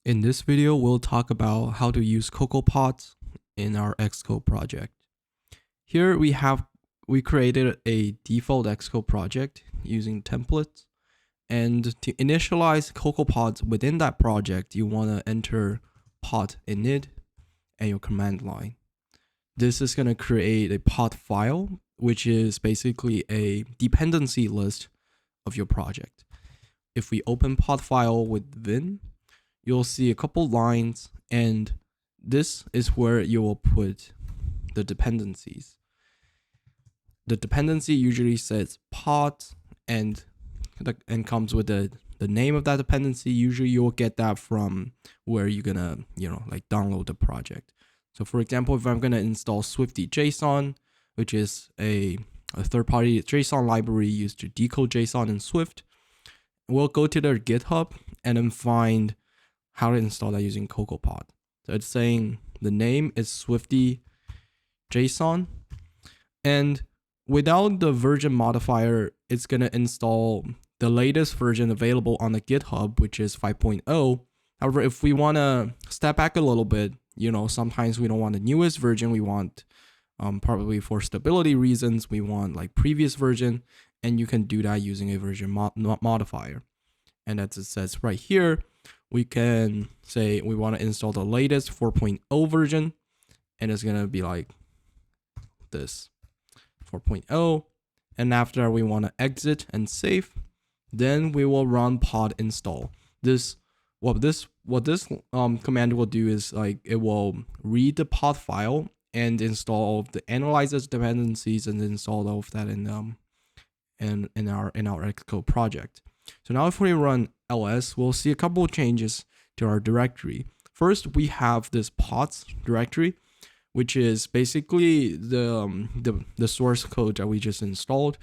In this video, we'll talk about how to use CocoaPods in our Xcode project. Here we created a default Xcode project using templates, and to initialize CocoaPods within that project, you want to enter pod init and your command line. This is going to create a pod file, which is basically a dependency list of your project. If we open Podfile with Vim, you'll see a couple lines, and this is where you will put the dependencies. The dependency usually says pod and comes with the name of that dependency. Usually you'll get that from where you're gonna download the project. So for example, if I'm gonna install Swifty.json, which is a third-party JSON library used to decode JSON in Swift, we'll go to their GitHub and then find how to install that using CocoaPod. So it's saying the name is Swifty.json, and without the version modifier, it's gonna install the latest version available on the GitHub, which is 5.0. However, if we wanna step back a little bit, sometimes we don't want the newest version. We want, probably for stability reasons, we want like previous version, and you can do that using a version modifier. And as it says right here, we can say we want to install the latest 4.0 version, and it's gonna be like this 4.0. And after we want to exit and save, then we will run pod install. What this command will do is it will read the pod file and install the analyzes dependencies and install all of that in our Xcode project. So now if we run ls, we'll see a couple of changes to our directory. First, we have this pods directory, which is basically the source code that we just installed.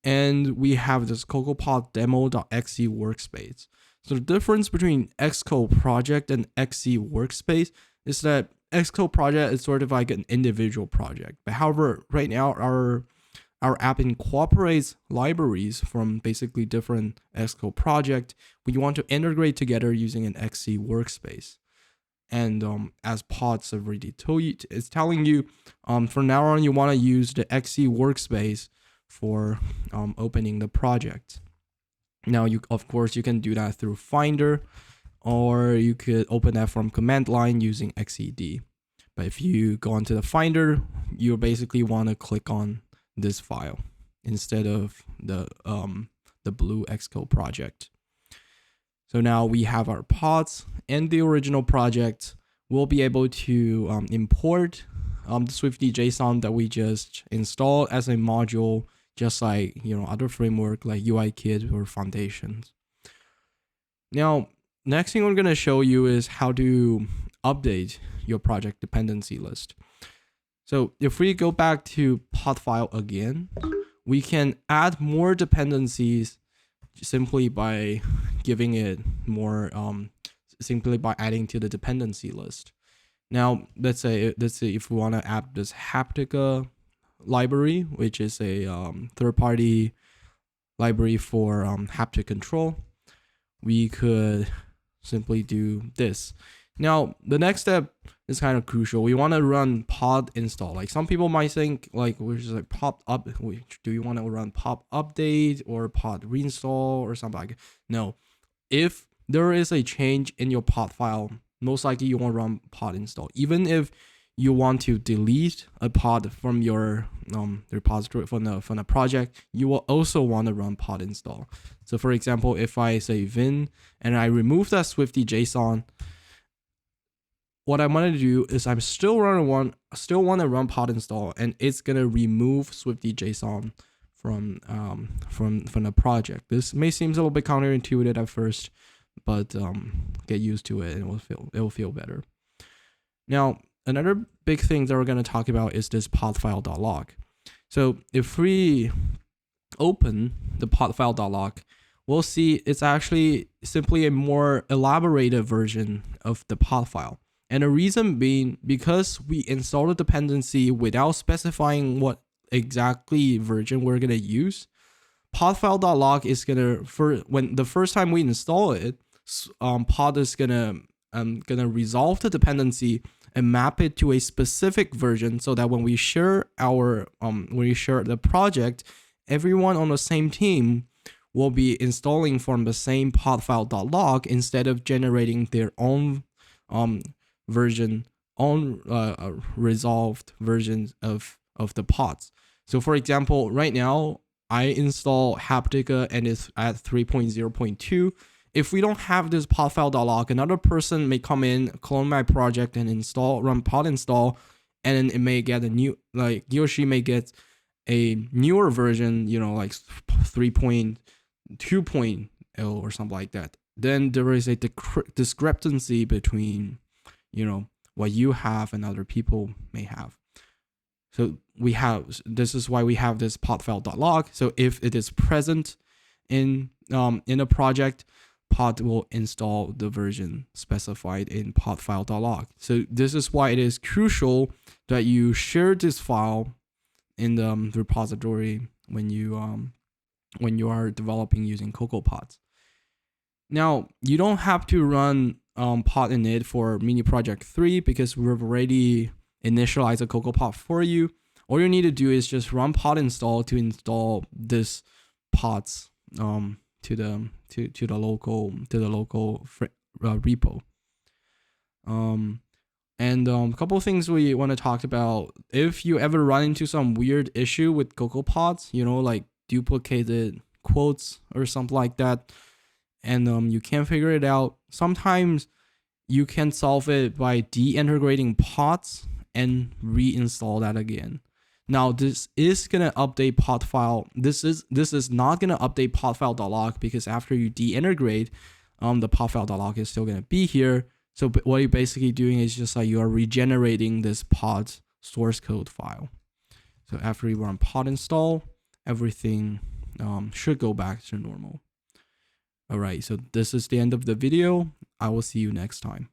And we have this CocoaPod demo.xc workspace. So the difference between Xcode project and XC workspace is that Xcode project is sort of like an individual project. But however, right now our app incorporates libraries from basically different Xcode project. We want to integrate together using an XC workspace. And as Pods have already told you, it's telling you from now on you want to use the XC workspace for opening the project. Now, of course, you can do that through Finder, or you could open that from command line using XCD. But if you go onto the Finder, you basically want to click on this file instead of the blue Xcode project. So now we have our pods and the original project. We'll be able to import the Swifty.json that we just installed as a module, just like other framework like UIKit or Foundations. Now, next thing we're gonna show you is how to update your project dependency list. So if we go back to Podfile again, we can add more dependencies simply by giving it more, simply by adding to the dependency list. Now, let's say if we want to add this Haptica library, which is a third-party library for haptic control, we could simply do this. Now, the next step is kind of crucial. We want to run pod install. Like some people might think which is like pop up. Do you want to run pop update or pod reinstall or something like that? No. If there is a change in your pod file, most likely you won't run pod install. Even if you want to delete a pod from your repository from the project, you will also want to run pod install. So for example, if I say vim and I remove that Swifty.json, what I'm gonna do is I'm still want to run pod install, and it's gonna remove Swifty.json from the project. This may seem a little bit counterintuitive at first, but get used to it and it will feel better. Now, another big thing that we're gonna talk about is this podfile.log. So if we open the podfile.log, we'll see it's actually simply a more elaborated version of the pod file. And the reason being, because we installed a dependency without specifying what exactly version we're going to use, podfile.log is going to, when the first time we install it, pod is going to gonna resolve the dependency and map it to a specific version, so that when we share the project, everyone on the same team will be installing from the same podfile.log instead of generating their own resolved versions of the pods. So for example, right now I install Haptica and it's at 3.0.2. If we don't have this podfile.log, another person may come in, clone my project and run pod install, and then it may get a new, like he or she may get a newer version, like 3.2.0 or something like that. Then there is a discrepancy between, what you have and other people may have. So this is why we have this podfile.log. So if it is present in a project, pod will install the version specified in podfile.log. So this is why it is crucial that you share this file in the repository when you are developing using CocoaPods. Now, you don't have to run pod init for mini project 3 because we've already initialized a CocoaPod for you. All you need to do is just run pod install to install this pods to the local repo. And a couple of things we want to talk about. If you ever run into some weird issue with CocoaPods, like duplicated quotes or something like that, and you can't figure it out, sometimes you can solve it by deintegrating pods and reinstall that again. Now this is gonna update podfile. This is not gonna update podfile.log because after you deintegrate, the podfile.log is still gonna be here. So what you're basically doing is just like you are regenerating this pod source code file. So after you run pod install, everything should go back to normal. All right, so this is the end of the video. I will see you next time.